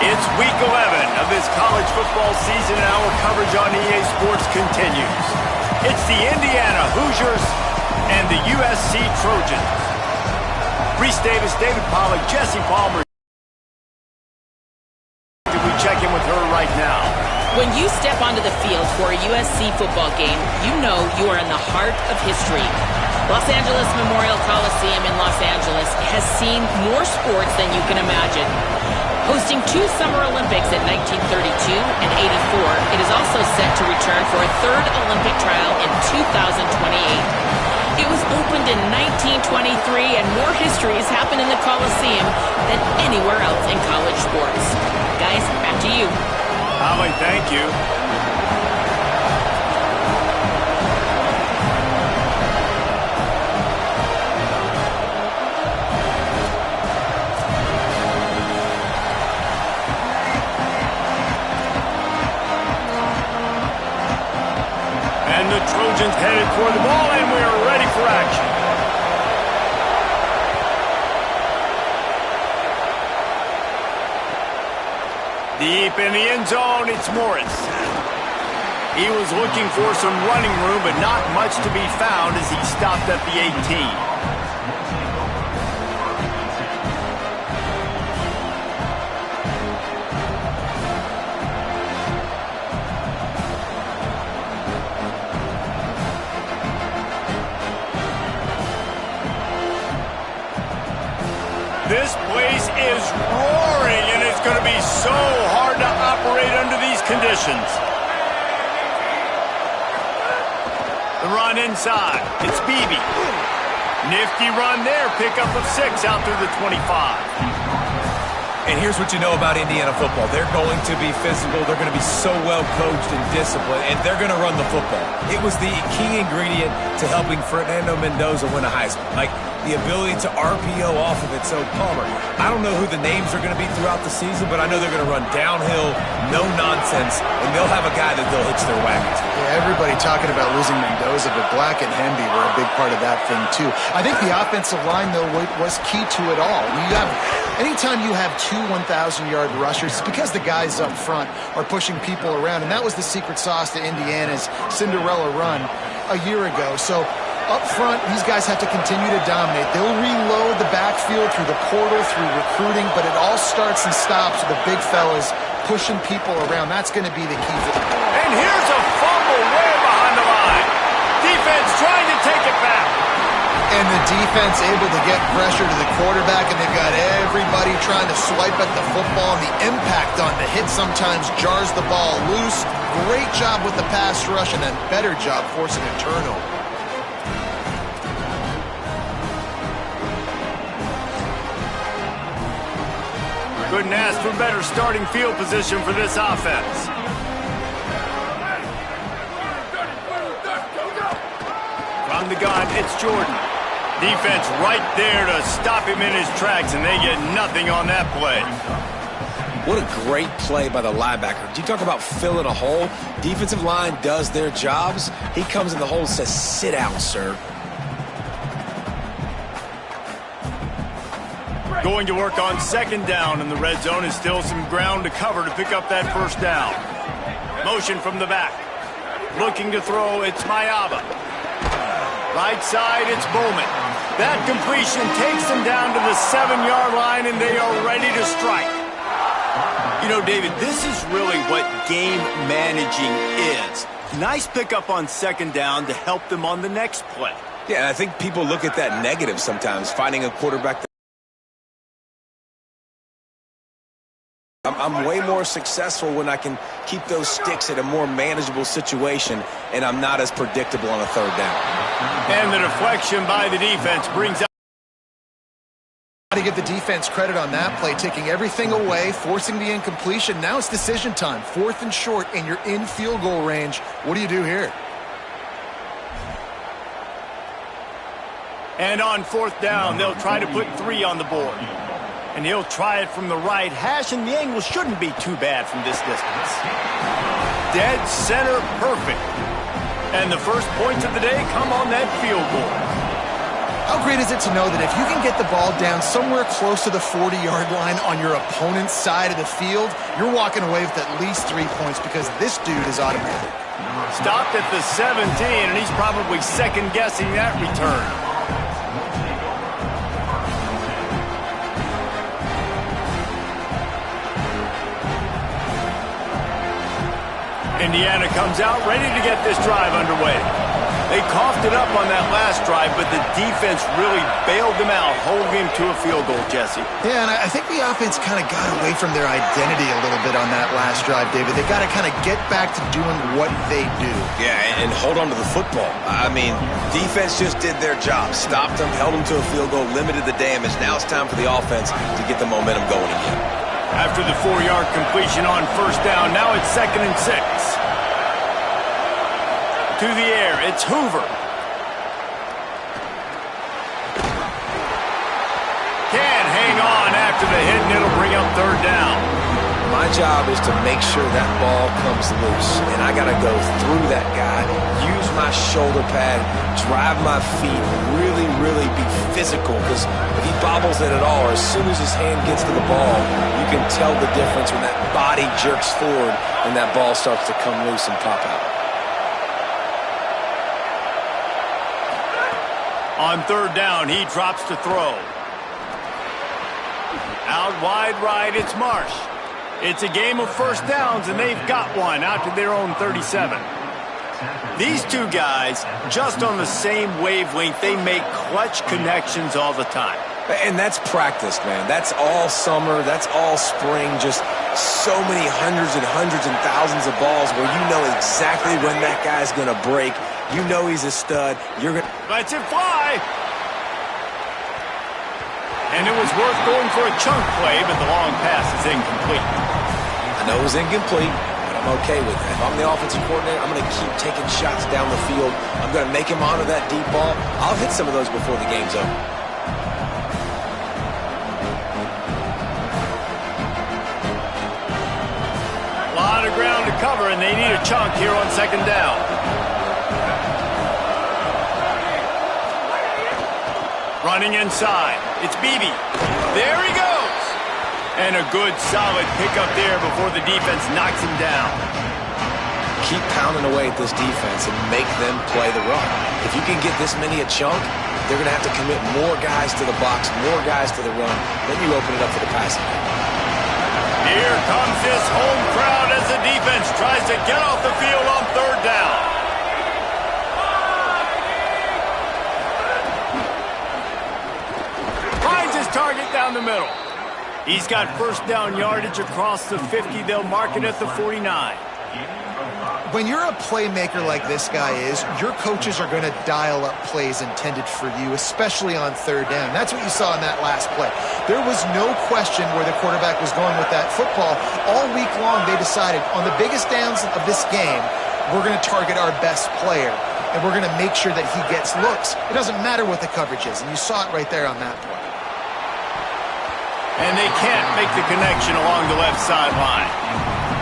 It's week 11 of this college football season, and our coverage on EA Sports continues. It's the Indiana Hoosiers and the USC Trojans. Reese Davis, David Pollack, Jesse Palmer. We check in with her right now. When you step onto the field for a USC football game, you know you are in the heart of history. Los Angeles Memorial Coliseum in Los Angeles has seen more sports than you can imagine. Hosting 2 Summer Olympics in 1932 and 84, it is also set to return for a 3rd Olympic trial in 2028. It was opened in 1923, and more history has happened in the Coliseum than anywhere else in college sports. Guys, back to you. Holly, thank you. And the Trojans headed for the ball, and we are ready for action. Deep in the end zone, it's Morris. He was looking for some running room, but not much to be found as he stopped at the 18. This place is roaring, and it's going to be so hard to operate under these conditions. The run inside. It's Beebe. Nifty run there. Pickup of 6 out through the 25. And here's what you know about Indiana football. They're going to be physical. They're going to be so well coached and disciplined, and they're going to run the football. It was the key ingredient to helping Fernando Mendoza win a Heisman. Like, the ability to RPO off of it. So, Palmer, I don't know who the names are going to be throughout the season, but I know they're going to run downhill, no nonsense, and they'll have a guy that they'll hitch their wagons. Yeah, everybody talking about losing Mendoza, but Black and Hemby were a big part of that thing, too. I think the offensive line, though, was key to it all. Anytime you have 2 1,000-yard rushers, it's because the guys up front are pushing people around, and that was the secret sauce to Indiana's Cinderella run a year ago. So, up front, these guys have to continue to dominate. They'll reload the backfield through the portal, through recruiting, but it all starts and stops with the big fellas pushing people around. That's going to be the key. And here's a fumble way behind the line. Defense trying to take it back. And the defense able to get pressure to the quarterback, and they've got everybody trying to swipe at the football, and the impact on the hit sometimes jars the ball loose. Great job with the pass rush, and a better job forcing a turnover. Couldn't ask for better starting field position for this offense. From the gun, it's Jordan. Defense right there to stop him in his tracks, and they get nothing on that play. What a great play by the linebacker. You talk about filling a hole. Defensive line does their jobs. He comes in the hole and says, "Sit down, sir." Going to work on 2nd down in the red zone, is still some ground to cover to pick up that 1st down. Motion from the back. Looking to throw, it's Mayaba. Right side, it's Bowman. That completion takes them down to the 7-yard line, and they are ready to strike. You know, David, this is really what game managing is. Nice pickup on 2nd down to help them on the next play. Yeah, I think people look at that negative sometimes, finding a quarterback. I'm way more successful when I can keep those sticks at a more manageable situation, and I'm not as predictable on a 3rd down. And the deflection by the defense brings out. To give the defense credit on that play, taking everything away, forcing the incompletion. Now it's decision time. 4th and short, and you're in field goal range. What do you do here? And on 4th down, they'll try to put 3 on the board. And he'll try it from the right hash, and the angle shouldn't be too bad from this distance. Dead center perfect. And the first points of the day come on that field goal. How great is it to know that if you can get the ball down somewhere close to the 40-yard line on your opponent's side of the field, you're walking away with at least 3 points because this dude is automatic. Stopped at the 17, and he's probably second-guessing that return. Indiana comes out ready to get this drive underway. They coughed it up on that last drive, but the defense really bailed them out, holding him to a field goal, Jesse. Yeah, and I think the offense kind of got away from their identity a little bit on that last drive, David. They got to kind of get back to doing what they do. Yeah, and hold on to the football. I mean, defense just did their job. Stopped them, held them to a field goal, limited the damage. Now it's time for the offense to get the momentum going again. After the 4-yard completion on first down, now it's 2nd and 6. To the air, it's Hoover. Can't hang on after the hit, and it'll bring up 3rd down. My job is to make sure that ball comes loose, and I got to go through that guy, use my shoulder pad, drive my feet, really be physical, because if he bobbles it at all, or as soon as his hand gets to the ball, you can tell the difference when that body jerks forward and that ball starts to come loose and pop out. On 3rd down, he drops to throw. Out wide right, it's Marsh. It's a game of first downs, and they've got one out to their own 37. These two guys, just on the same wavelength, they make clutch connections all the time. And that's practice, man. That's all summer. That's all spring. Just so many hundreds and thousands of balls where you know exactly when that guy's going to break. You know he's a stud. You're going to... Lets it fly. And it was worth going for a chunk play, but the long pass is incomplete. I know it was incomplete, but I'm okay with that. If I'm the offensive coordinator, I'm going to keep taking shots down the field. I'm going to make him honor that deep ball. I'll hit some of those before the game's over. A lot of ground to cover, and they need a chunk here on 2nd down. Running inside. It's Beebe. There he goes. And a good, solid pickup there before the defense knocks him down. Keep pounding away at this defense and make them play the run. If you can get this many a chunk, they're going to have to commit more guys to the box, more guys to the run. Then you open it up for the passing game. Here comes this home crowd as the defense tries to get off the field on 3rd down. Target down the middle. He's got first down yardage across the 50. They'll mark it at the 49. When you're a playmaker like this guy is, your coaches are going to dial up plays intended for you, especially on 3rd down. That's what you saw in that last play. There was no question where the quarterback was going with that football. All week long, they decided on the biggest downs of this game, we're going to target our best player, and we're going to make sure that he gets looks. It doesn't matter what the coverage is, and you saw it right there on that play. And they can't make the connection along the left sideline.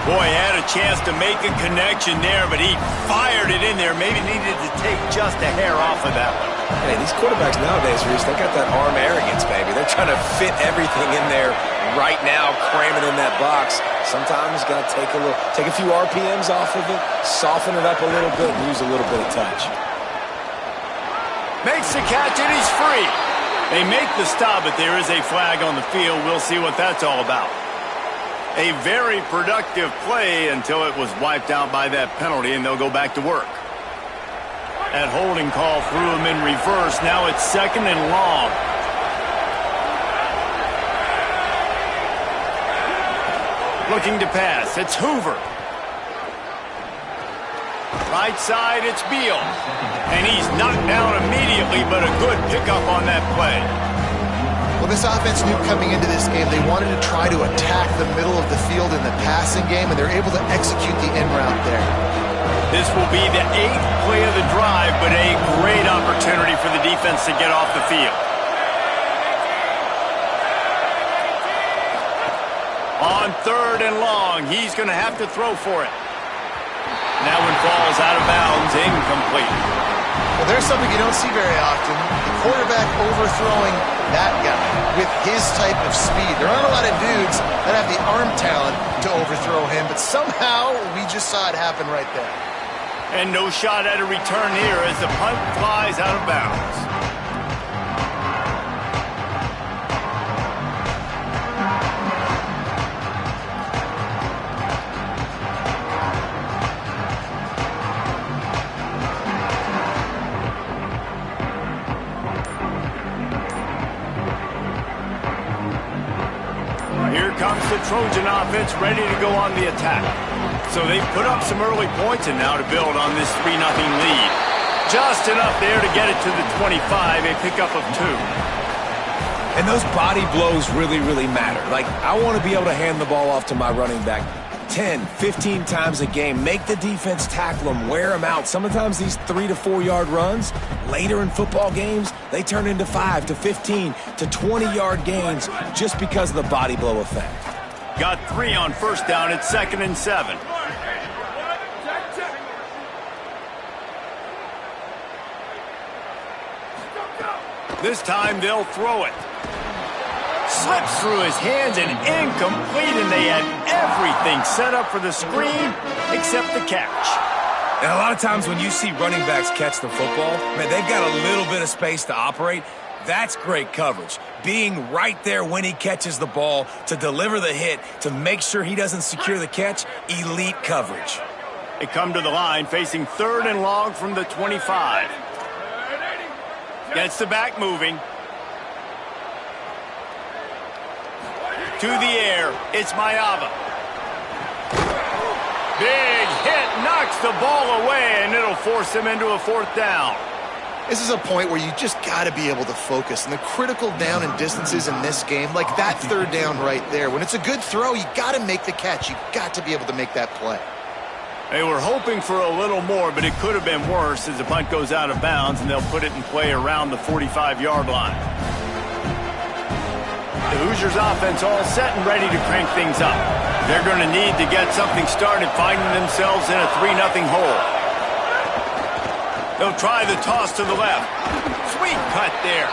Boy, had a chance to make a connection there, but he fired it in there. Maybe needed to take just a hair off of that one. Hey, these quarterbacks nowadays, Reese, they got that arm arrogance, baby. They're trying to fit everything in there right now, cramming in that box. Sometimes got to take a few RPMs off of it, soften it up a little bit, and use a little bit of touch. Makes the catch, and he's free. They make the stop, but there is a flag on the field. We'll see what that's all about. A very productive play until it was wiped out by that penalty, and they'll go back to work. That holding call threw him in reverse. Now it's 2nd and long. Looking to pass. It's Hoover. Right side, it's Beal. And he's knocked down immediately, but a good pickup on that play. Well, this offense knew coming into this game they wanted to try to attack the middle of the field in the passing game, and they're able to execute the end route there. This will be the 8th play of the drive, but a great opportunity for the defense to get off the field. On 3rd and long, he's going to have to throw for it. That one falls out of bounds, incomplete. Well, there's something you don't see very often. The quarterback overthrowing that guy with his type of speed. There aren't a lot of dudes that have the arm talent to overthrow him, but somehow we just saw it happen right there. And no shot at a return here as the punt flies out of bounds. Here comes the Trojan offense ready to go on the attack. So they've put up some early points and now to build on this 3-0 lead. Just enough there to get it to the 25, a pickup of 2. And those body blows really, really matter. Like, I want to be able to hand the ball off to my running back 10, 15 times a game. Make the defense tackle them, wear them out. Sometimes these 3 to 4 yard runs, later in football games, they turn into 5 to 15 to 20-yard gains just because of the body blow effect. Got 3 on first down at 2nd and 7. This time they'll throw it. Slips through his hands and incomplete, and they had everything set up for the screen except the catch. And a lot of times when you see running backs catch the football, man, they've got a little bit of space to operate. That's great coverage. Being right there when he catches the ball to deliver the hit, to make sure he doesn't secure the catch, elite coverage. They come to the line facing 3rd and long from the 25. Gets the back moving. To the air, it's Mayava. Big hit, knocks the ball away, and it'll force him into a 4th down. This is a point where you just got to be able to focus. And the critical down and distances in this game, like that 3rd down right there, when it's a good throw, you got to make the catch. You got to be able to make that play. They were hoping for a little more, but it could have been worse as the punt goes out of bounds, and they'll put it in play around the 45-yard line. The Hoosiers offense all set and ready to crank things up. They're going to need to get something started, finding themselves in a 3-0 hole. They'll try the toss to the left. Sweet cut there.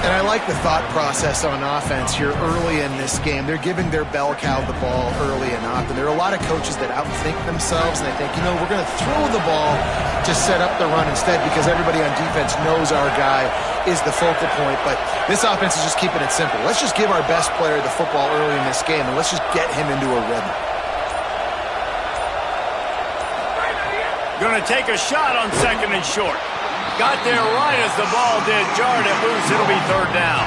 And I like the thought process on offense here early in this game. They're giving their bell cow the ball early and often. There are a lot of coaches that outthink themselves, and they think, you know, we're going to throw the ball to set up the run instead because everybody on defense knows our guy is the focal point. But this offense is just keeping it simple. Let's just give our best player the football early in this game, and let's just get him into a rhythm. Going to take a shot on 2nd and short. Got there right as the ball did. Jarred it loose. It'll be 3rd down.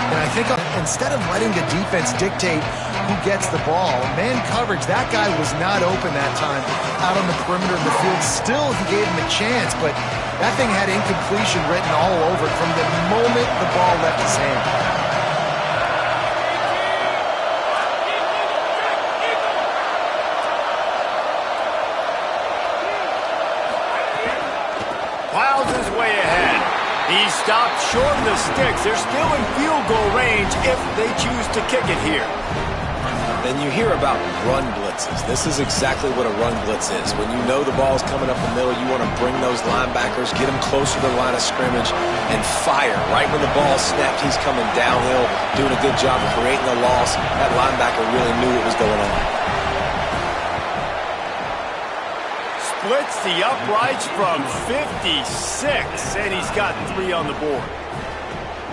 And I think instead of letting the defense dictate who gets the ball, man coverage, that guy was not open that time out on the perimeter of the field. Still, he gave him a chance, but that thing had incompletion written all over it from the moment the ball left his hand. Plows his way ahead. He stopped short of the sticks. They're still in field goal range if they choose to kick it here. Then you hear about run blitzes. This is exactly what a run blitz is. When you know the ball's coming up the middle, you want to bring those linebackers, get them closer to the line of scrimmage, and fire. Right when the ball's snapped, he's coming downhill, doing a good job of creating a loss. That linebacker really knew what was going on. Splits the uprights from 56, and he's got 3 on the board.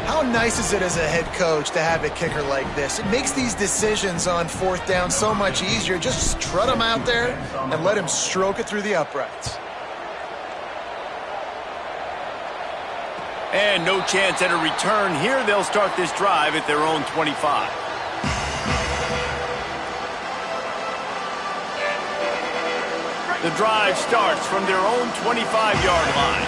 How nice is it as a head coach to have a kicker like this? It makes these decisions on 4th down so much easier. Just strut him out there and let him stroke it through the uprights. And no chance at a return here. They'll start this drive at their own 25. The drive starts from their own 25-yard line.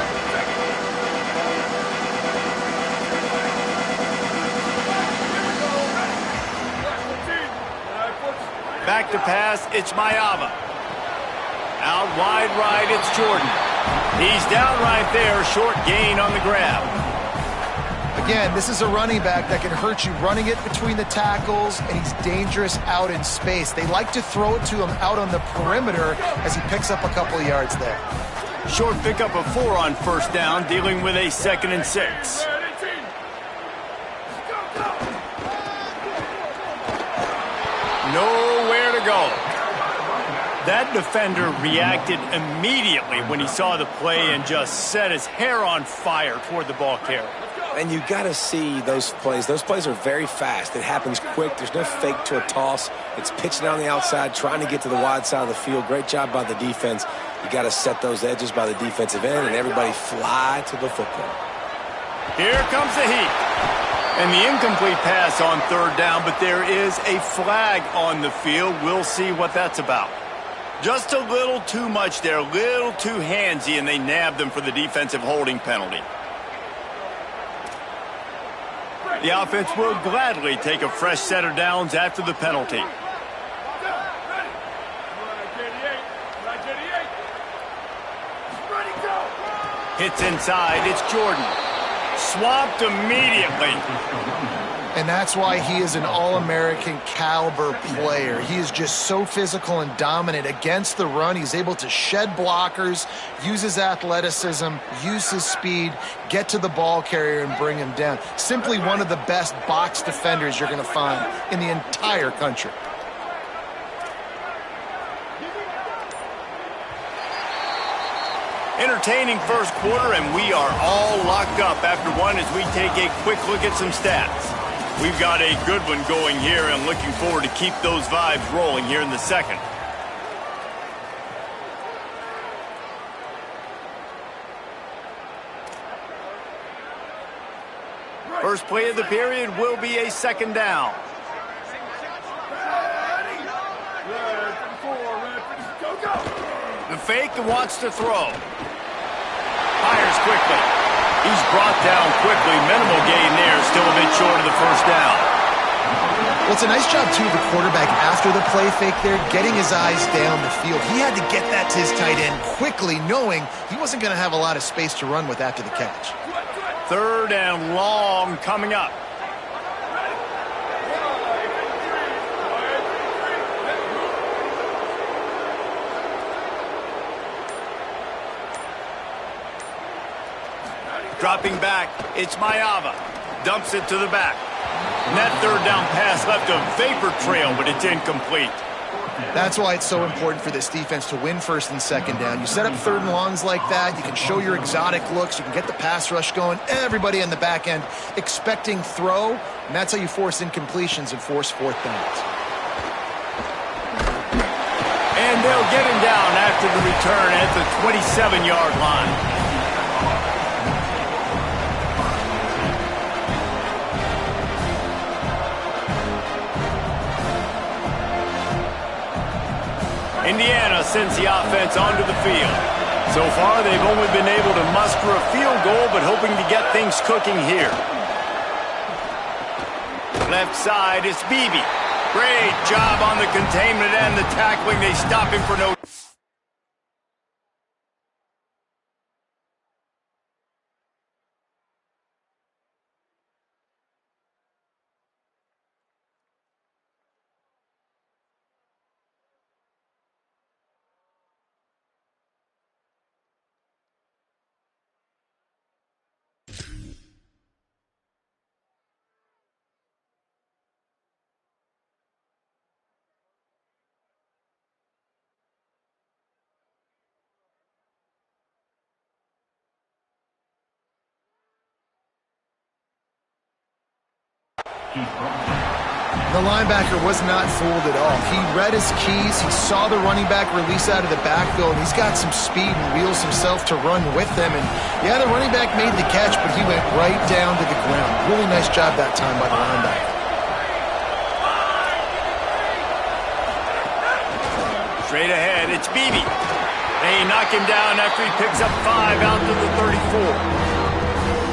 Back to pass, it's Mayava. Out wide right, it's Jordan. He's down right there, short gain on the grab. Again, this is a running back that can hurt you running it between the tackles, and he's dangerous out in space. They like to throw it to him out on the perimeter as he picks up a couple of yards there. Short pickup of 4 on first down, dealing with a 2nd and 6. Nowhere to go. That defender reacted immediately when he saw the play and just set his hair on fire toward the ball carrier. And you got to see those plays. Those plays are very fast. It happens quick. There's no fake to a toss. It's pitching on the outside, trying to get to the wide side of the field. Great job by the defense. You got to set those edges by the defensive end, and everybody fly to the football. Here comes the heat. And the incomplete pass on 3rd down, but there is a flag on the field. We'll see what that's about. Just a little too much there, a little too handsy, and they nabbed them for the defensive holding penalty. The offense will gladly take a fresh set of downs after the penalty. Hits inside, it's Jordan. Swamped immediately. And that's why he is an All-American caliber player. He is just so physical and dominant against the run. He's able to shed blockers, use his athleticism, use his speed, get to the ball carrier and bring him down. Simply one of the best box defenders you're going to find in the entire country. Entertaining first quarter, and we are all locked up after one as we take a quick look at some stats. We've got a good one going here and looking forward to keep those vibes rolling here in the second. First play of the period will be a 2nd down. The fake wants to throw. Fires quickly. He's brought down quickly. Minimal gain there. Still a bit short of the first down. Well, it's a nice job, too, of the quarterback after the play fake there, getting his eyes down the field. He had to get that to his tight end quickly, knowing he wasn't going to have a lot of space to run with after the catch. 3rd and long coming up. Dropping back, it's Mayava. Dumps it to the back. And that 3rd down pass left a vapor trail, but it's incomplete. That's why it's so important for this defense to win 1st and 2nd down. You set up 3rd and longs like that, you can show your exotic looks, you can get the pass rush going, everybody in the back end expecting throw, and that's how you force incompletions and force 4th downs. And they'll get him down after the return at the 27-yard line. Indiana sends the offense onto the field. So far, they've only been able to muster a field goal, but hoping to get things cooking here. Left side is Beebe. Great job on the containment and the tackling. They stop him for no... The linebacker was not fooled at all. He read his keys. He saw the running back release out of the backfield. He's got some speed and wheels himself to run with them. And yeah, the running back made the catch, but he went right down to the ground. Really nice job that time by the linebacker. Straight ahead, it's Beebe. They knock him down after he picks up 5 out to the 34.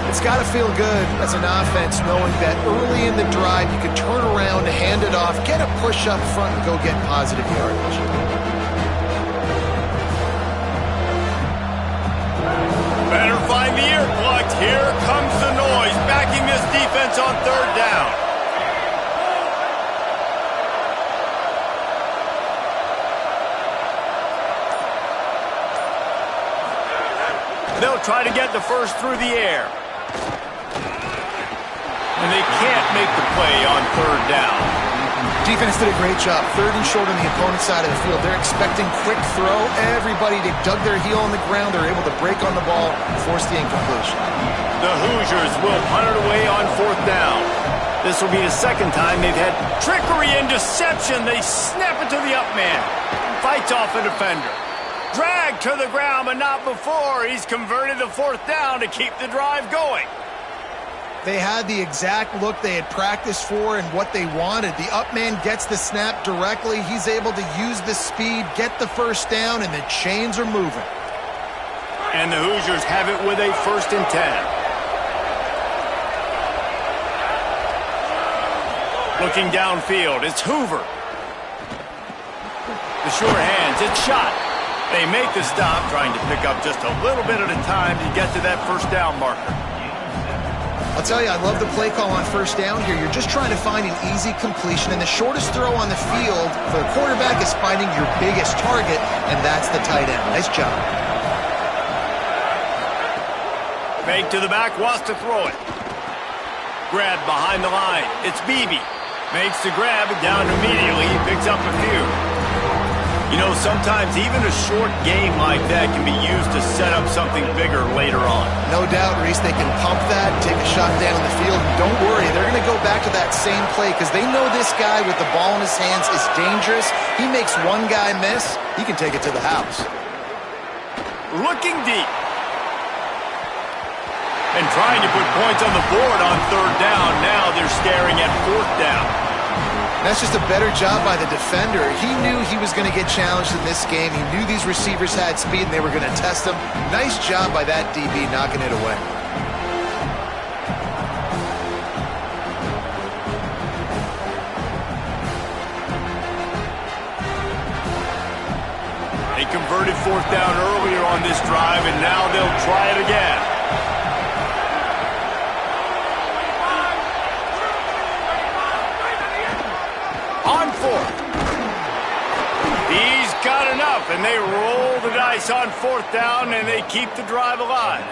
It's got to feel good as an offense knowing that early in the drive you can turn around, hand it off, get a push up front, and go get positive yardage. Better find the earplugs. Here comes the noise, backing this defense on 3rd down. They'll try to get the first through the air. And they can't make the play on third down. Defense did a great job. Third and short on the opponent's side of the field. They're expecting quick throw. Everybody, they dug their heel on the ground. They're able to break on the ball, force the incompletion. The Hoosiers will punt it away on fourth down. This will be the second time they've had trickery and deception. They snap it to the up man. Fights off a defender. Dragged to the ground, but not before. He's converted the fourth down to keep the drive going. They had the exact look they had practiced for and what they wanted. The up man gets the snap directly. He's able to use the speed, get the first down, and the chains are moving. And the Hoosiers have it with a 1st and 10. Looking downfield, it's Hoover. The sure hands, it's shot. They make the stop, trying to pick up just a little bit at a time to get to that first down marker. I'll tell you, I love the play call on first down here. You're just trying to find an easy completion, and the shortest throw on the field for the quarterback is finding your biggest target, and that's the tight end. Nice job. Fake to the back, wants to throw it. Grab behind the line. It's Beebe. Makes the grab, down immediately. He picks up a few. You know, sometimes even a short game like that can be used to set up something bigger later on. No doubt, Reese, they can pump that, take a shot down the field. And don't worry, they're going to go back to that same play because they know this guy with the ball in his hands is dangerous. He makes one guy miss, he can take it to the house. Looking deep. And trying to put points on the board on third down. Now they're staring at fourth down. That's just a better job by the defender. He knew he was going to get challenged in this game. He knew these receivers had speed and they were going to test him. Nice job by that DB knocking it away. They converted fourth down earlier on this drive, and now they'll try it again. On fourth. He's got enough, and they roll the dice on fourth down, and they keep the drive alive.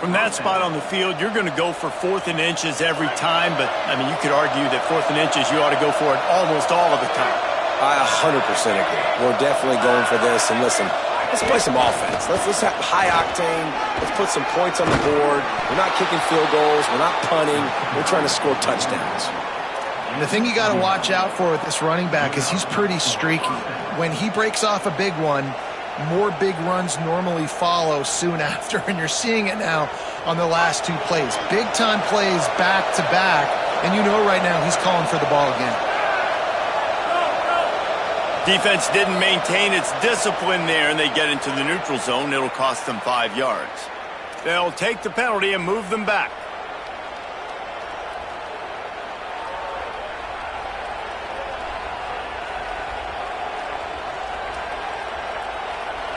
From that spot on the field, you're going to go for 4th and inches every time, but, I mean, you could argue that 4th and inches, you ought to go for it almost all of the time. I 100% agree. We're definitely going for this, and listen, let's play some offense. Let's have high octane. Let's put some points on the board. We're not kicking field goals. We're not punting. We're trying to score touchdowns. And the thing you got to watch out for with this running back is he's pretty streaky. When he breaks off a big one, more big runs normally follow soon after, and you're seeing it now on the last 2 plays. Big-time plays back-to-back, and you know right now he's calling for the ball again. Defense didn't maintain its discipline there, and they get into the neutral zone. It'll cost them 5 yards. They'll take the penalty and move them back.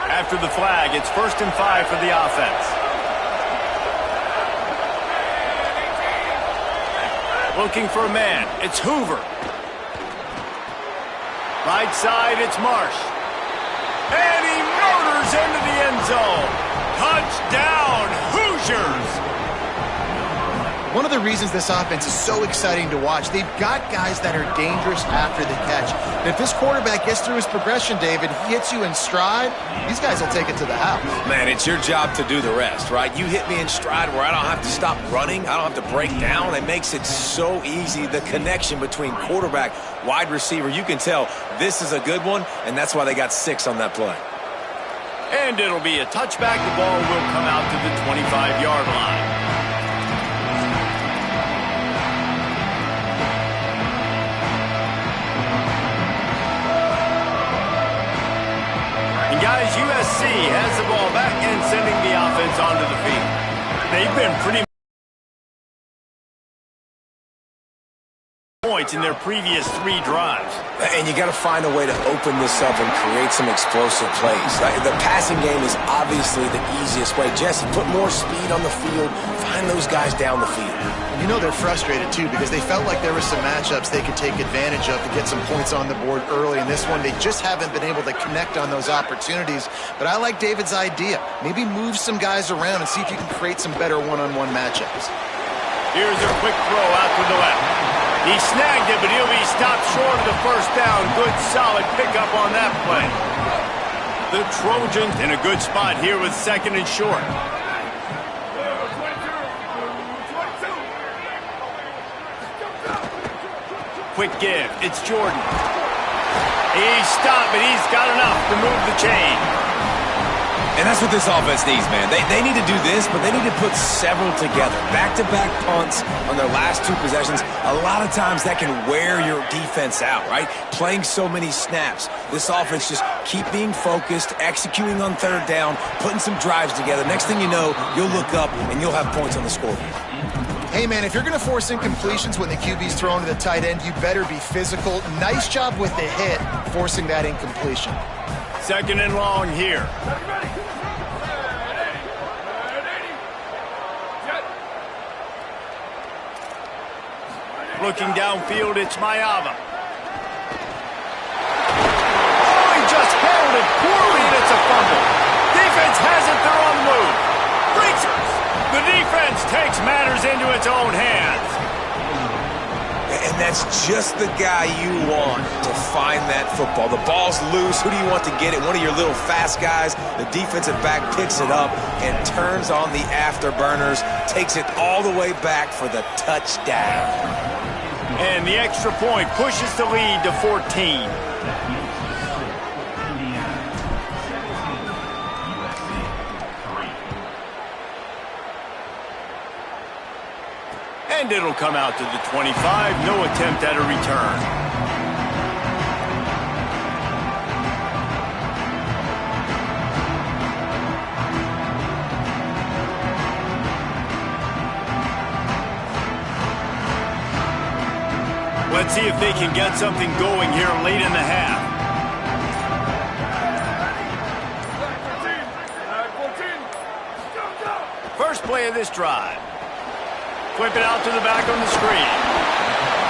After the flag, it's 1st and 5 for the offense. Looking for a man. It's Hoover. Right side, it's Marsh. And he motors into the end zone. Touchdown, Hoosiers! One of the reasons this offense is so exciting to watch, they've got guys that are dangerous after the catch. And if this quarterback gets through his progression, David, he hits you in stride, these guys will take it to the house. Man, it's your job to do the rest, right? You hit me in stride where I don't have to stop running. I don't have to break down. It makes it so easy, the connection between quarterback, wide receiver. You can tell this is a good one, and that's why they got 6 on that play. And it'll be a touchback. The ball will come out to the 25-yard line. Guys, USC has the ball back and sending the offense onto the field. They've been pretty points in their previous 3 drives. And you got to find a way to open this up and create some explosive plays. The passing game is obviously the easiest way. Jesse, put more speed on the field. Find those guys down the field. You know they're frustrated, too, because they felt like there were some matchups they could take advantage of to get some points on the board early. In this one, they just haven't been able to connect on those opportunities. But I like David's idea. Maybe move some guys around and see if you can create some better one-on-one matchups. Here's a quick throw out to the left. He snagged it, but he'll be stopped short of the first down. Good, solid pickup on that play. The Trojans in a good spot here with 2nd and short. Quick give. It's Jordan. He's stopped, but he's got enough to move the chain. And that's what this offense needs, man. They need to do this, but they need to put several together. Back-to-back punts on their last 2 possessions. A lot of times that can wear your defense out, right? Playing so many snaps. This offense just keep being focused, executing on 3rd down, putting some drives together. Next thing you know, you'll look up and you'll have points on the scoreboard. Hey, man, if you're going to force incompletions when the QB's throwing to the tight end, you better be physical. Nice job with the hit, forcing that incompletion. 2nd and long here. Looking downfield, it's Mayava. Oh, he just handled it poorly, and it's a fumble. Defense has it, they're on the move. Breachers. The defense takes matters into its own hands. And that's just the guy you want to find that football. The ball's loose. Who do you want to get it? One of your little fast guys. The defensive back picks it up and turns on the afterburners, takes it all the way back for the touchdown. And the extra point pushes the lead to 14. And it'll come out to the 25. No attempt at a return. Let's see if they can get something going here late in the half. First play of this drive. Whip it out to the back on the screen.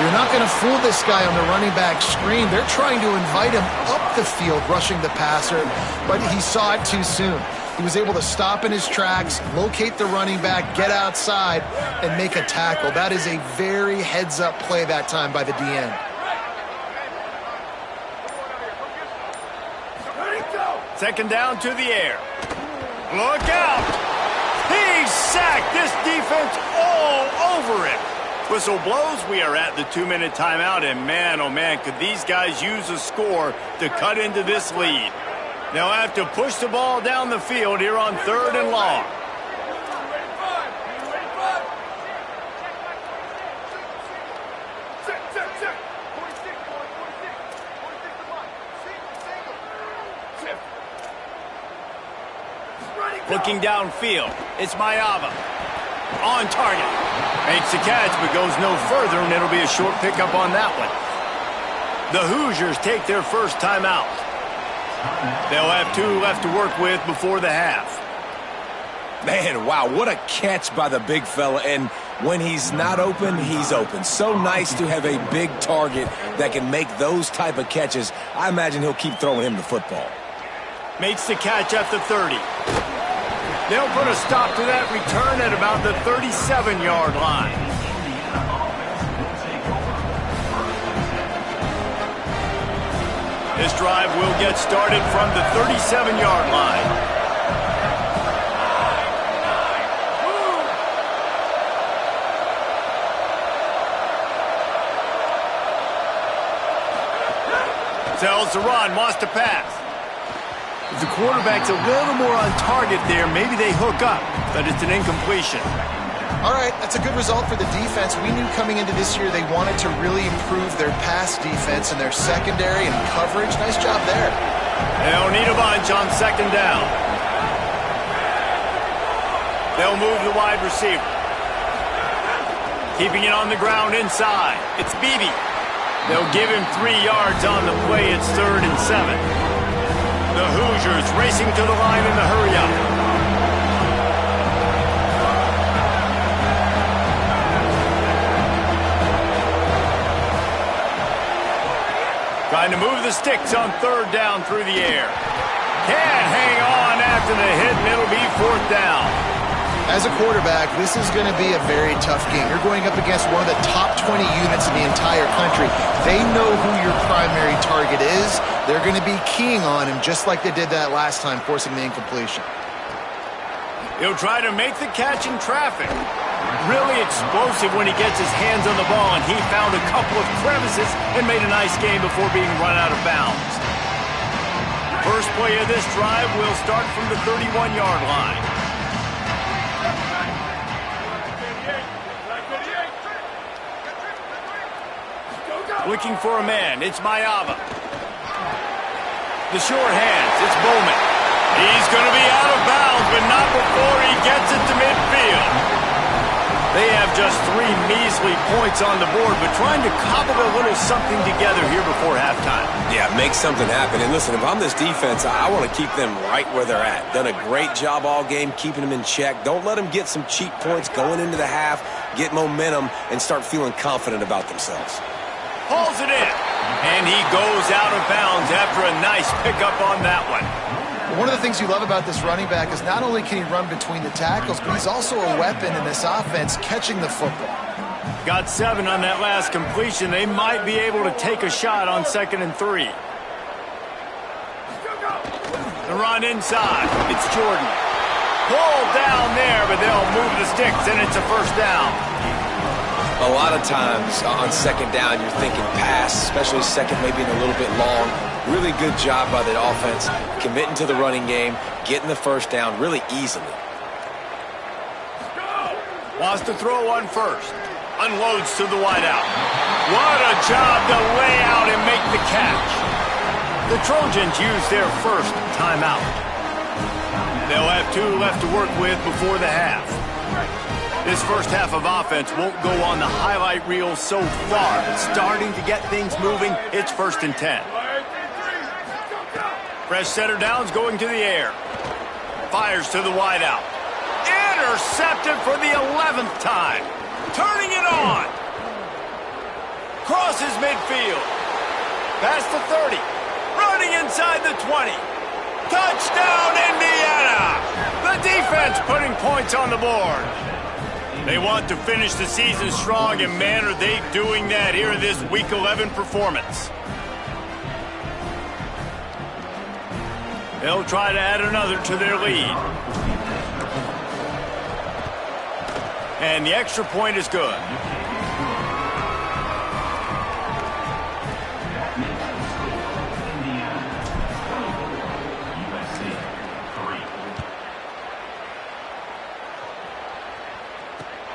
You're not going to fool this guy on the running back screen. They're trying to invite him up the field, rushing the passer, but he saw it too soon. He was able to stop in his tracks, locate the running back, get outside, and make a tackle. That is a very heads-up play that time by the DN. Second down to the air. Look out! He's sacked. This defense all over it. Whistle blows. We are at the 2-minute timeout, and man, oh man, could these guys use a score to cut into this lead. They'll have to push the ball down the field here on 3rd and long. Looking downfield, it's Mayava. On target. Makes the catch, but goes no further, and it'll be a short pickup on that one. The Hoosiers take their first timeout. They'll have 2 left to work with before the half. Man, wow, what a catch by the big fella. And when he's not open, he's open. So nice to have a big target that can make those type of catches. I imagine he'll keep throwing him the football. Makes the catch at the 30. They'll put a stop to that return at about the 37-yard line. This drive will get started from the 37-yard line. Tells to run, wants to pass. If the quarterback's a little more on target there, maybe they hook up, but it's an incompletion. All right, that's a good result for the defense. We knew coming into this year they wanted to really improve their pass defense and their secondary and coverage. Nice job there. They'll need a bunch on 2nd down. They'll move the wide receiver. Keeping it on the ground inside. It's Beebe. They'll give him 3 yards on the play. It's 3rd and 7. The Hoosiers racing to the line in the hurry-up. Trying to move the sticks on 3rd down through the air. Can't hang on after the hit, and it'll be 4th down. As a quarterback, this is going to be a very tough game. You're going up against one of the top 20 units in the entire country. They know who your primary target is. They're going to be keying on him just like they did that last time, forcing the incompletion. He'll try to make the catch in traffic. Really explosive when he gets his hands on the ball, and he found a couple of crevices and made a nice game before being run out of bounds. First play of this drive will start from the 31-yard line. Looking for a man, it's Mayava. The short hands, it's Bowman. He's going to be out of bounds, but not before he gets it to midfield. They have just 3 measly points on the board, but trying to cobble a little something together here before halftime. Yeah, make something happen. And listen, if I'm this defense, I want to keep them right where they're at. Done a great job all game keeping them in check. Don't let them get some cheap points going into the half, get momentum, and start feeling confident about themselves. Hauls it in, and he goes out of bounds after a nice pickup on that one. One of the things you love about this running back is not only can he run between the tackles, but he's also a weapon in this offense catching the football. Got 7 on that last completion. They might be able to take a shot on 2nd and 3. The run inside. It's Jordan. Pulled down there, but they'll move the sticks, and it's a 1st down. A lot of times on 2nd down, you're thinking pass, especially 2nd maybe a little bit long. Really good job by the offense, committing to the running game, getting the 1st down really easily. Wants to throw on 1st. Unloads to the wideout. What a job to lay out and make the catch. The Trojans use their 1st timeout. They'll have 2 left to work with before the half. This first half of offense won't go on the highlight reel so far, but starting to get things moving, it's 1st and 10. Fresh setter downs going to the air. Fires to the wideout. Intercepted for the 11th time. Turning it on. Crosses midfield. Past the 30. Running inside the 20. Touchdown, Indiana! The defense putting points on the board. They want to finish the season strong, and man, are they doing that here in this Week 11 performance. They'll try to add another to their lead. And the extra point is good.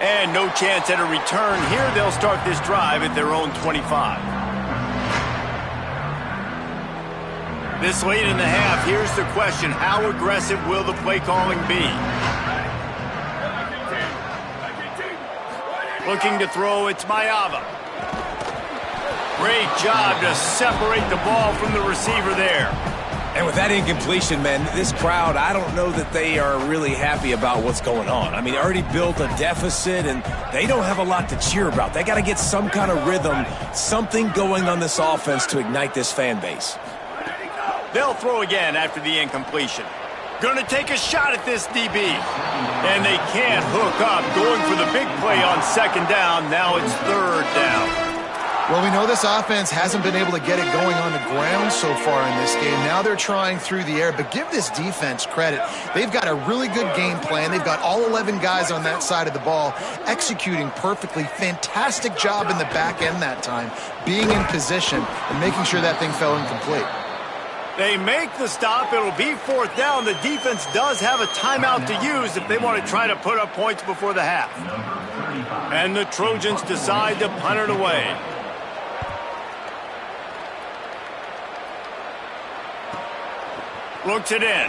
And no chance at a return here. They'll start this drive at their own 25. This late in the half, here's the question. How aggressive will the play calling be? Looking to throw, it's Mayava. Great job to separate the ball from the receiver there. And with that incompletion, man, this crowd, I don't know that they are really happy about what's going on. I mean, they already built a deficit, and they don't have a lot to cheer about. They got to get some kind of rhythm, something going on this offense to ignite this fan base. They'll throw again after the incompletion. Going to take a shot at this DB. And they can't hook up, going for the big play on 2nd down. Now it's 3rd down. Well, we know this offense hasn't been able to get it going on the ground so far in this game. Now they're trying through the air, but give this defense credit. They've got a really good game plan. They've got all 11 guys on that side of the ball executing perfectly. Fantastic job in the back end that time, being in position and making sure that thing fell incomplete. They make the stop. It'll be 4th down. The defense does have a timeout to use if they want to try to put up points before the half. And the Trojans decide to punt it away. Looks it in.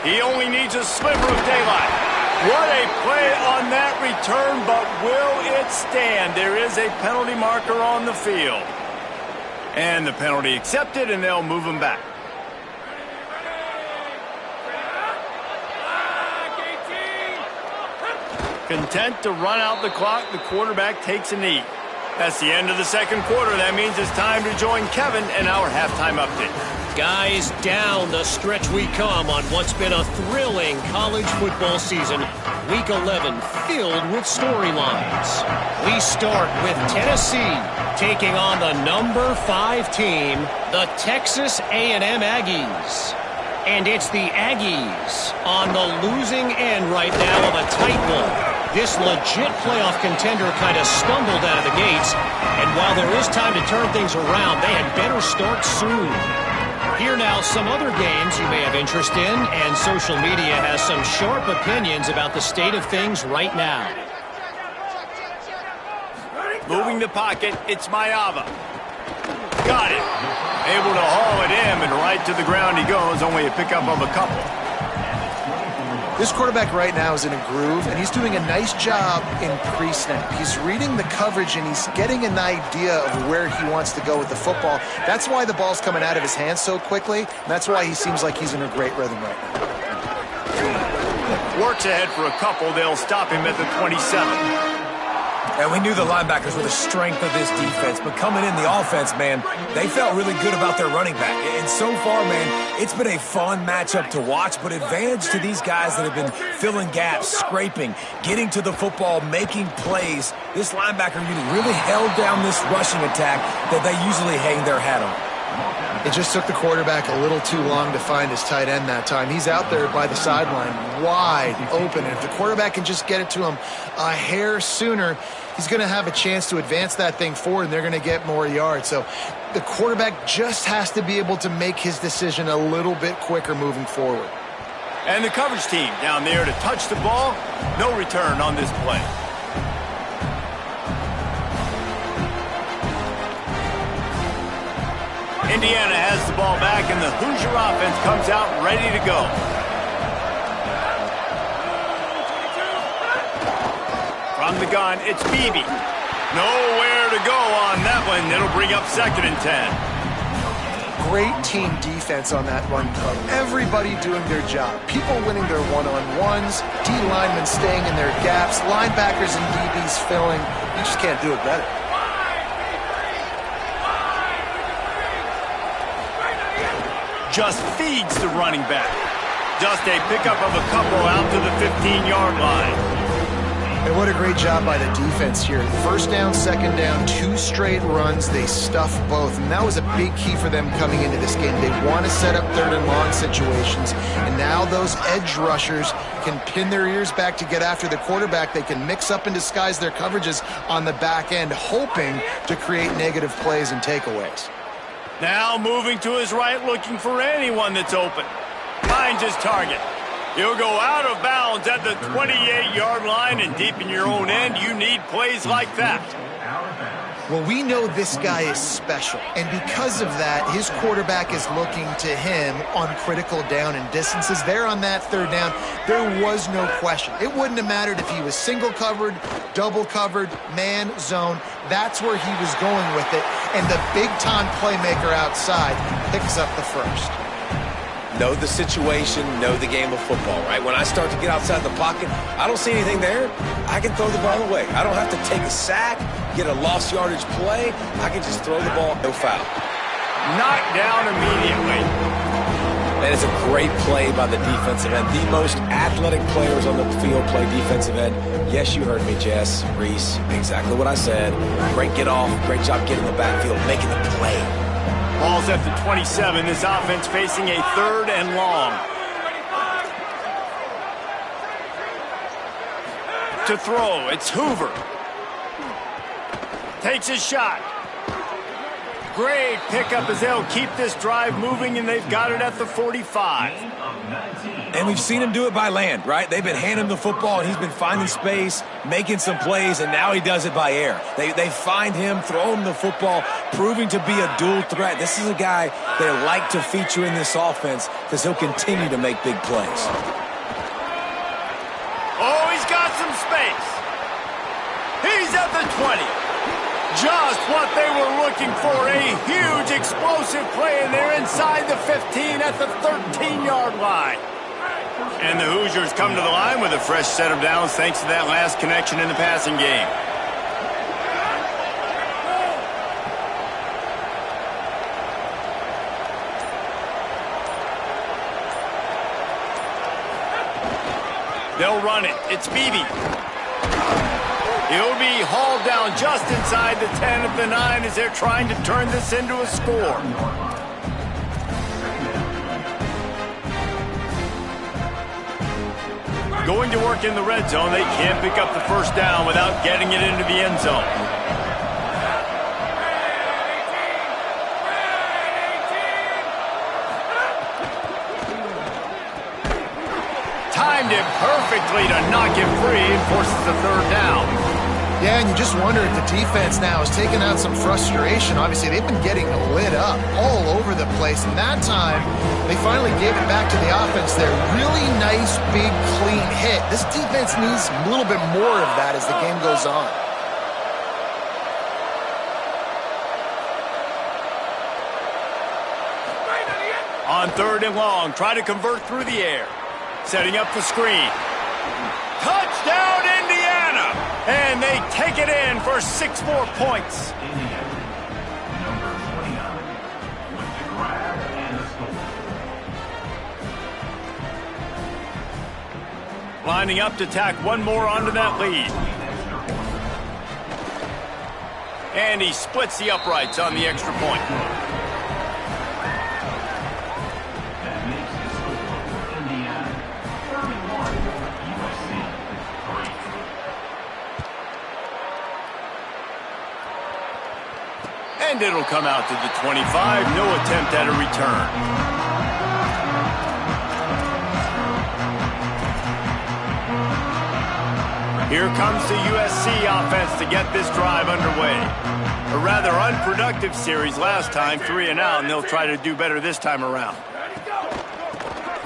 He only needs a sliver of daylight. What a play on that return, but will it stand? There is a penalty marker on the field. And the penalty accepted, and they'll move him back. Content to run out the clock, the quarterback takes a knee. That's the end of the second quarter. That means it's time to join Kevin in our halftime update. Guys, down the stretch we come on what's been a thrilling college football season. Week 11 filled with storylines. We start with Tennessee taking on the number 5 team, the Texas A&M Aggies. And it's the Aggies on the losing end right now of a tight one. This legit playoff contender kind of stumbled out of the gates. And while there is time to turn things around, they had better start soon. Here now, some other games you may have interest in, and social media has some sharp opinions about the state of things right now. Moving the pocket, it's Mayava. Got it. Able to haul it in, and right to the ground he goes, only a pickup of a couple. This quarterback right now is in a groove, and he's doing a nice job in pre-snap. He's reading the coverage, and he's getting an idea of where he wants to go with the football. That's why the ball's coming out of his hands so quickly, and that's why he seems like he's in a great rhythm right now. Works ahead for a couple. They'll stop him at the 27. And we knew the linebackers were the strength of this defense, but coming in the offense, man, they felt really good about their running back. And so far, man, it's been a fun matchup to watch, but advantage to these guys that have been filling gaps, scraping, getting to the football, making plays. This linebacker unit really held down this rushing attack that they usually hang their hat on. It just took the quarterback a little too long to find his tight end that time. He's out there by the sideline, wide open. And if the quarterback can just get it to him a hair sooner, he's going to have a chance to advance that thing forward, and they're going to get more yards. So the quarterback just has to be able to make his decision a little bit quicker moving forward. And the coverage team down there to touch the ball. No return on this play. Indiana has the ball back, and the Hoosier offense comes out ready to go. From the gun, it's Beebe. Nowhere to go on that one. It'll bring up 2nd and 10. Great team defense on that run play. Everybody doing their job. People winning their one-on-ones, D linemen staying in their gaps, linebackers and DBs filling. You just can't do it better. Just feeds the running back. Just a pickup of a couple out to the 15-yard line. And what a great job by the defense here. 1st down, 2nd down, 2 straight runs. They stuffed both, and that was a big key for them coming into this game. They want to set up 3rd and long situations, and now those edge rushers can pin their ears back to get after the quarterback. They can mix up and disguise their coverages on the back end, hoping to create negative plays and takeaways. Now moving to his right, looking for anyone that's open. Finds his target. He'll go out of bounds at the 28-yard line, and deep in your own end, you need plays like that. Well, we know this guy is special, and because of that, his quarterback is looking to him on critical down and distances. There on that 3rd down, there was no question. It wouldn't have mattered if he was single covered, double covered, man, zone. That's where he was going with it, and the big-time playmaker outside picks up the first. Know the situation, know the game of football, right? When I start to get outside the pocket, I don't see anything there, I can throw the ball away. I don't have to take a sack, get a lost yardage play. I can just throw the ball, no foul. Knocked down immediately. And it's a great play by the defensive end. The most athletic players on the field play defensive end. Yes, you heard me, Jess, Reese, exactly what I said. Great get off, great job getting the backfield, making the play. Ball's at the 27. This offense facing a 3rd and long. To throw, it's Hoover. Takes his shot. Great pickup as they'll keep this drive moving, and they've got it at the 45. And we've seen him do it by land, right? They've been handing him the football, and he's been finding space, making some plays, and now he does it by air. They find him, throw him the football, proving to be a dual threat. This is a guy they like to feature in this offense because he'll continue to make big plays. Oh, at the 20. Just what they were looking for. A huge explosive play, and they're inside the 15 at the 13-yard line. And the Hoosiers come to the line with a fresh set of downs thanks to that last connection in the passing game. They'll run it. It's Beebe. He'll be hauled down just inside the 10 of the 9 as they're trying to turn this into a score. Going to work in the red zone, they can't pick up the first down without getting it into the end zone. Timed it perfectly to knock it free and forces the third down. Yeah, and you just wonder if the defense now is taking out some frustration. Obviously, they've been getting lit up all over the place, and that time they finally gave it back to the offense there. Really nice, big, clean hit. This defense needs a little bit more of that as the game goes on. On 3rd and long, try to convert through the air. Setting up the screen. Touchdown, Indiana! And they take it in for 6 more points. Lining up to tack one more onto that lead. And he splits the uprights on the extra point. And it'll come out to the 25. No attempt at a return. Here comes the USC offense to get this drive underway. A rather unproductive series last time, 3 and out, and they'll try to do better this time around.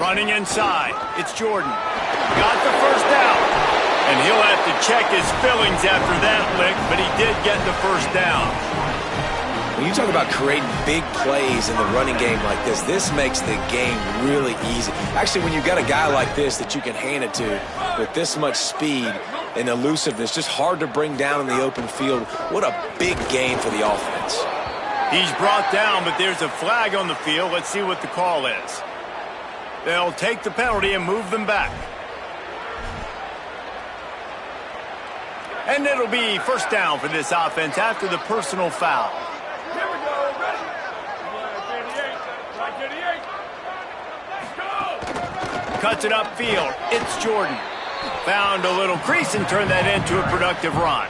Running inside, it's Jordan. Got the first down. And he'll have to check his fillings after that lick, but he did get the first down. When you talk about creating big plays in the running game like this makes the game really easy. Actually, when you've got a guy like this that you can hand it to with this much speed and elusiveness, just hard to bring down in the open field, what a big gain for the offense. He's brought down, but there's a flag on the field. Let's see what the call is. They'll take the penalty and move them back. And it'll be first down for this offense after the personal foul. Cuts it upfield. It's Jordan. Found a little crease and turned that into a productive run.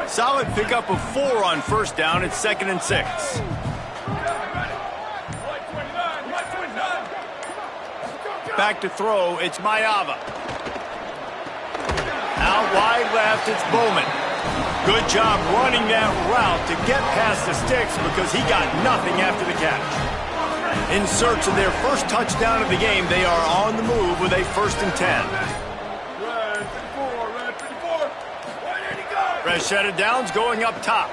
Solid pickup of 4 on first down. It's 2nd and 6. Back to throw. It's Mayava. Out wide left. It's Bowman. Good job running that route to get past the sticks because he got nothing after the catch. In search of their first touchdown of the game, they are on the move with a 1st and 10. Fresh set of downs going up top.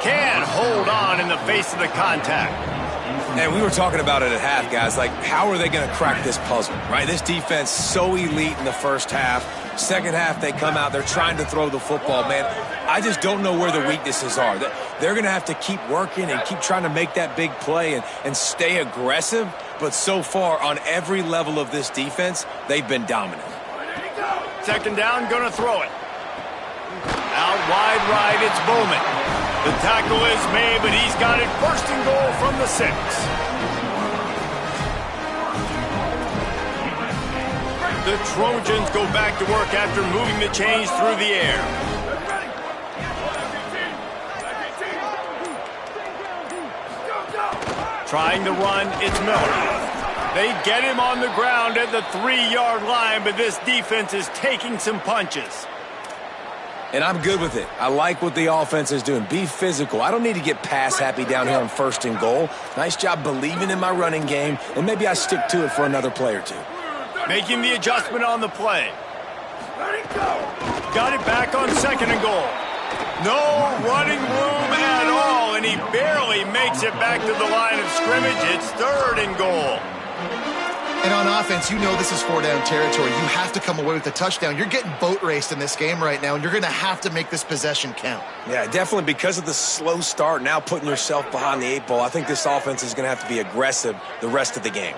Can hold on in the face of the contact. And we were talking about it at half, guys. Like, how are they going to crack this puzzle, right? This defense so elite in the first half. Second half, they come out. They're trying to throw the football, man. I just don't know where the weaknesses are. They're going to have to keep working and keep trying to make that big play and stay aggressive. But so far, on every level of this defense, they've been dominant. 2nd down, going to throw it. Out wide right, it's Bowman. The tackle is made, but he's got it 1st and goal from the 6. The Trojans go back to work after moving the chains through the air. Trying to run, it's Miller. They get him on the ground at the 3-yard line, but this defense is taking some punches. And I'm good with it. I like what the offense is doing. Be physical. I don't need to get pass happy down here on 1st and goal. Nice job believing in my running game, and maybe I stick to it for another play or two. Making the adjustment on the play. Got it back on 2nd and goal. No running room at all, and he barely makes it back to the line of scrimmage. It's 3rd and goal. And on offense, you know this is 4-down territory. You have to come away with a touchdown. You're getting boat raced in this game right now, and you're going to have to make this possession count. Yeah, definitely because of the slow start, now putting yourself behind the 8 ball, I think this offense is going to have to be aggressive the rest of the game.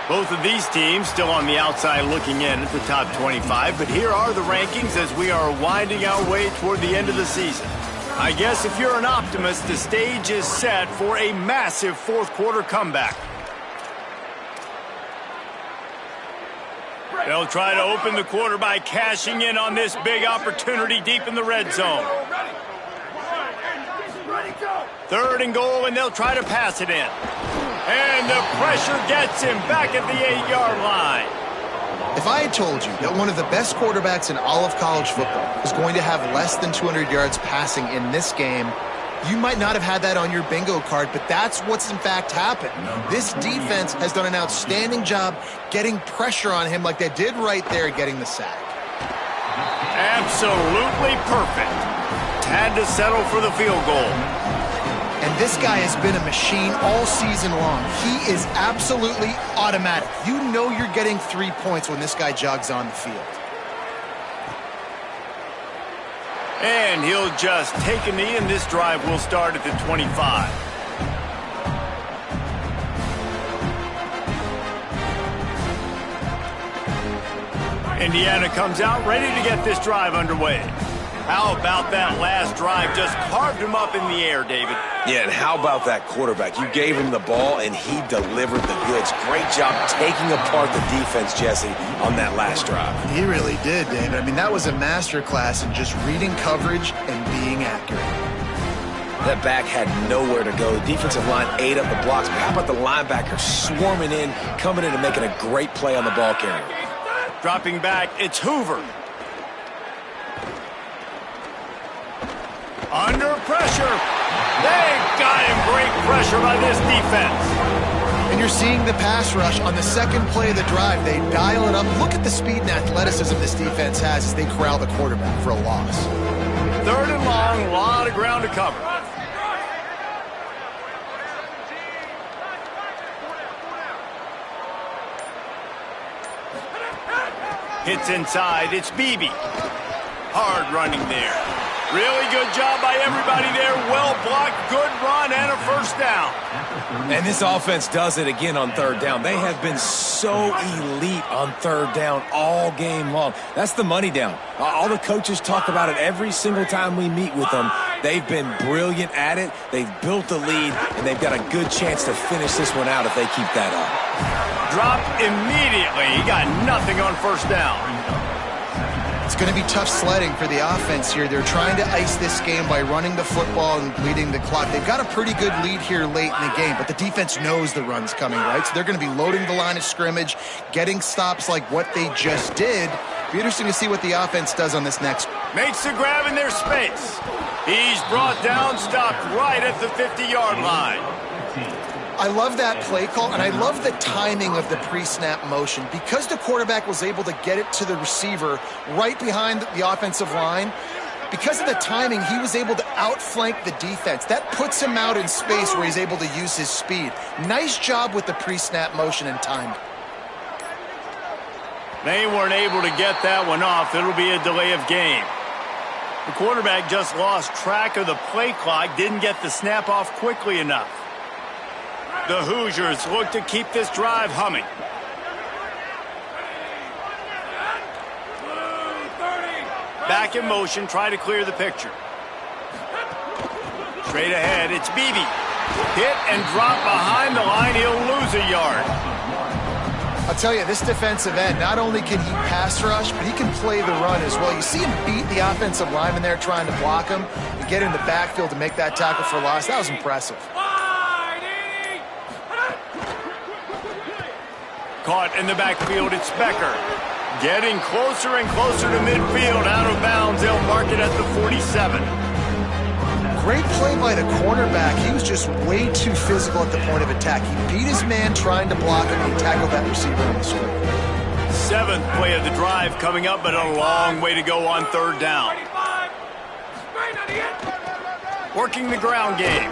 Both of these teams still on the outside looking in at the top 25, but here are the rankings as we are winding our way toward the end of the season. I guess if you're an optimist, the stage is set for a massive 4th quarter comeback. They'll try to open the quarter by cashing in on this big opportunity deep in the red zone. 3rd and goal, and they'll try to pass it in. And the pressure gets him back at the 8-yard line. If I had told you that one of the best quarterbacks in all of college football is going to have less than 200 yards passing in this game, you might not have had that on your bingo card, but that's what's in fact happened. This defense has done an outstanding job getting pressure on him like they did right there getting the sack. Absolutely perfect. Had to settle for the field goal. And this guy has been a machine all season long. He is absolutely automatic. You know you're getting 3 points when this guy jogs on the field. And he'll just take a knee, and this drive will start at the 25. Indiana comes out ready to get this drive underway. How about that last drive? Just carved him up in the air, David. Yeah, and how about that quarterback? You gave him the ball, and he delivered the goods. Great job taking apart the defense, Jesse, on that last drive. He really did, David. I mean, that was a masterclass in just reading coverage and being accurate. That back had nowhere to go. The defensive line ate up the blocks, but how about the linebacker swarming in, coming in and making a great play on the ball carrier? Dropping back, it's Hoover. Under pressure. They've got him. Great pressure by this defense. And you're seeing the pass rush on the 2nd play of the drive. They dial it up. Look at the speed and athleticism this defense has as they corral the quarterback for a loss. 3rd and long, a lot of ground to cover. Hits inside, it's Beebe. Hard running there. Really good job by everybody there. Well blocked, good run, and a 1st down. And this offense does it again on 3rd down. They have been so elite on 3rd down all game long. That's the money down. All the coaches talk about it every single time we meet with them. They've been brilliant at it. They've built the lead, and they've got a good chance to finish this one out if they keep that up. Dropped immediately. He got nothing on 1st down. It's going to be tough sledding for the offense here. They're trying to ice this game by running the football and bleeding the clock. They've got a pretty good lead here late in the game, but the defense knows the run's coming, right? So they're going to be loading the line of scrimmage, getting stops like what they just did. Be interesting to see what the offense does on this next. Makes the grab in their space. He's brought down, stopped right at the 50-yard line. I love that play call, and I love the timing of the pre-snap motion. Because the quarterback was able to get it to the receiver right behind the offensive line, because of the timing, he was able to outflank the defense. That puts him out in space where he's able to use his speed. Nice job with the pre-snap motion and timing. They weren't able to get that one off. It'll be a delay of game. The quarterback just lost track of the play clock, didn't get the snap off quickly enough. The Hoosiers look to keep this drive humming. Back in motion, try to clear the picture. Straight ahead, it's Beebe. Hit and drop behind the line, he'll lose a yard. I'll tell you, this defensive end, not only can he pass rush, but he can play the run as well. You see him beat the offensive lineman there trying to block him and get in the backfield to make that tackle for loss. That was impressive. Caught in the backfield, it's Becker. Getting closer and closer to midfield, out of bounds. They'll mark it at the 47. great play by the cornerback. He was just way too physical at the point of attack. He beat his man trying to block him, and he tackled that receiver on the swing. Seventh play of the drive coming up, but a long way to go on third down. Working the ground game.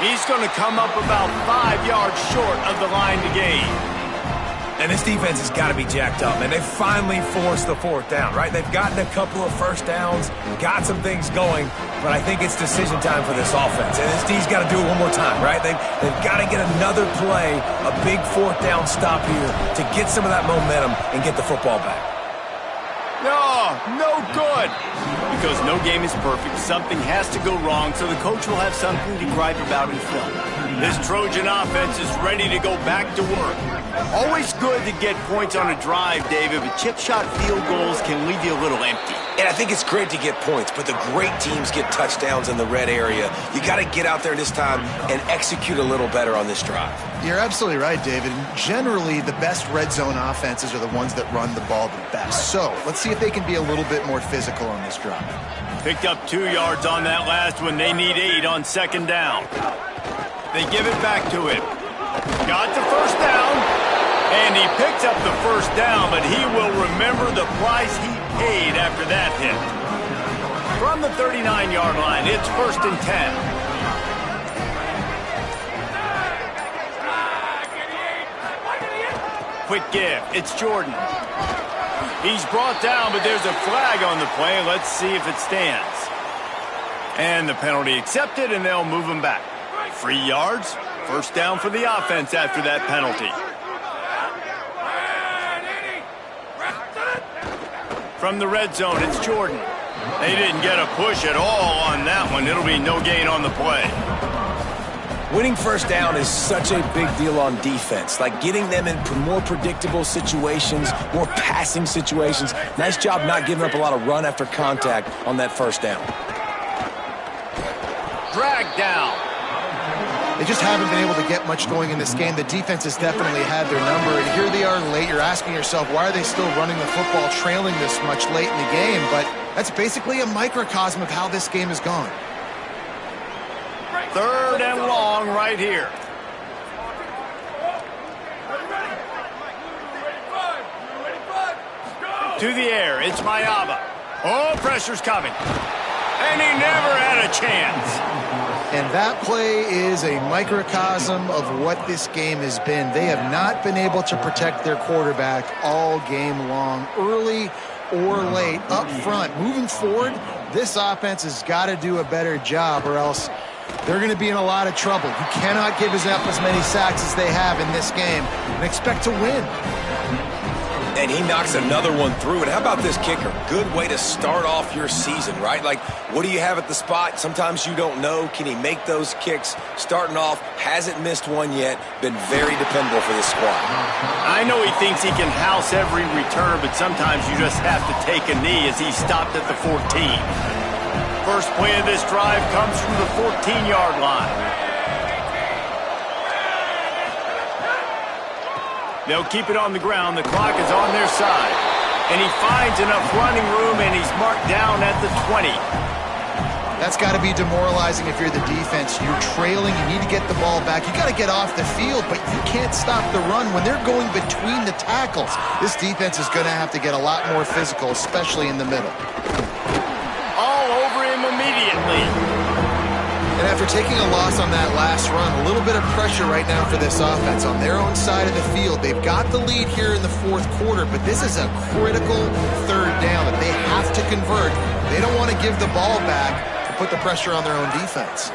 He's going to come up about 5 yards short of the line to gain. And this defense has got to be jacked up, man. They finally forced the fourth down, right? They've gotten a couple of first downs, got some things going, but I think it's decision time for this offense. And this D's got to do it one more time, right? They've got to get another play, a big fourth down stop here to get some of that momentum and get the football back. No good. Because no game is perfect, something has to go wrong, so the coach will have something to gripe about in film. This Trojan offense is ready to go back to work. Always good to get points on a drive, David, but chip shot field goals can leave you a little empty. And I think it's great to get points, but the great teams get touchdowns in the red area. You got to get out there this time and execute a little better on this drive. You're absolutely right, David. Generally, the best red zone offenses are the ones that run the ball the best. So let's see if they can be a little bit more physical on this drive. Picked up 2 yards on that last one. They need 8 on second down. They give it back to him. Got the first down, and he picked up the first down, but he will remember the price he paid after that hit. From the 39-yard line, it's 1st and 10. Quick give. It's Jordan. He's brought down, but there's a flag on the play. Let's see if it stands. And the penalty accepted, and they'll move him back. 3 yards. First down for the offense after that penalty. From the red zone, it's Jordan. They didn't get a push at all on that one. It'll be no gain on the play. Winning first down is such a big deal on defense, like getting them in more predictable situations, more passing situations. Nice job not giving up a lot of run after contact on that first down. Drag down. They just haven't been able to get much going in this game. The defense has definitely had their number, and here they are late. You're asking yourself, why are they still running the football, trailing this much late in the game? But that's basically a microcosm of how this game has gone. 3rd and long right here. To the air, it's Mayaba. Oh, pressure's coming. And he never had a chance. And that play is a microcosm of what this game has been. They have not been able to protect their quarterback all game long, early or late, up front. Moving forward, this offense has got to do a better job, or else they're going to be in a lot of trouble. You cannot give up as many sacks as they have in this game and expect to win. And he knocks another one through. And how about this kicker? Good way to start off your season, right? Like, what do you have at the spot? Sometimes you don't know. Can he make those kicks? Starting off, hasn't missed one yet. Been very dependable for this squad. I know he thinks he can house every return, but sometimes you just have to take a knee as he stopped at the 14. First play of this drive comes from the 14-yard line. They'll keep it on the ground. The clock is on their side. And he finds enough running room, and he's marked down at the 20. That's got to be demoralizing if you're the defense. You're trailing. You need to get the ball back. You got to get off the field, but you can't stop the run when they're going between the tackles. This defense is going to have to get a lot more physical, especially in the middle. All over him immediately. And after taking a loss on that last run, a little bit of pressure right now for this offense on their own side of the field. They've got the lead here in the fourth quarter, but this is a critical third down that they have to convert. They don't want to give the ball back to put the pressure on their own defense.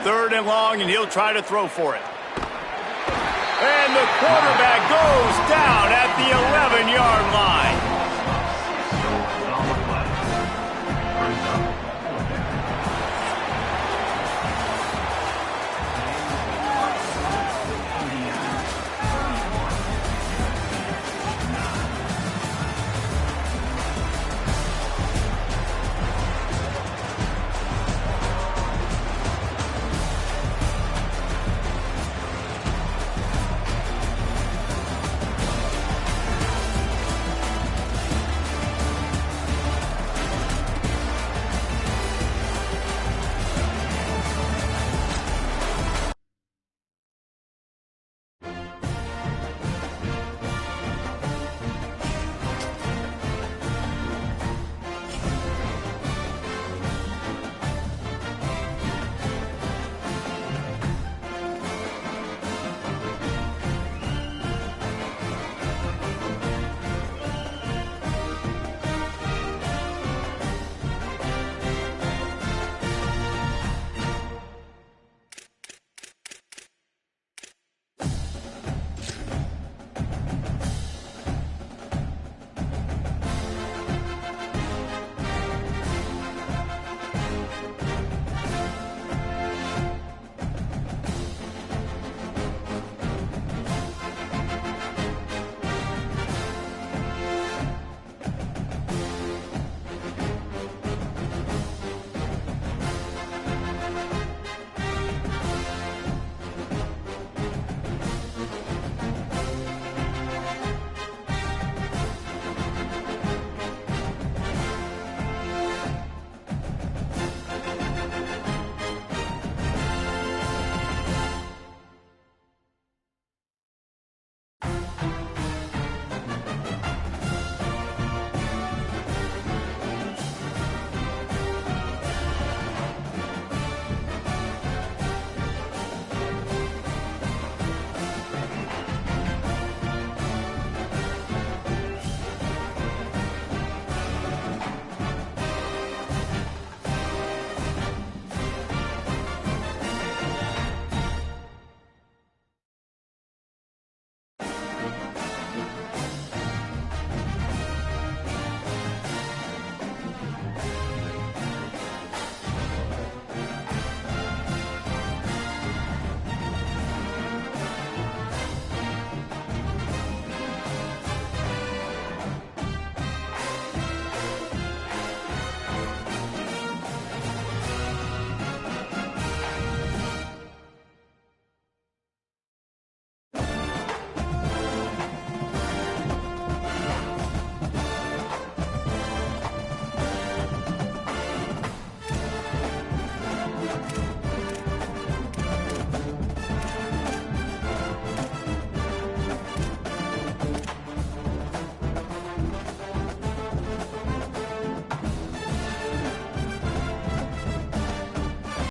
3rd and long, and he'll try to throw for it. And the quarterback goes down at the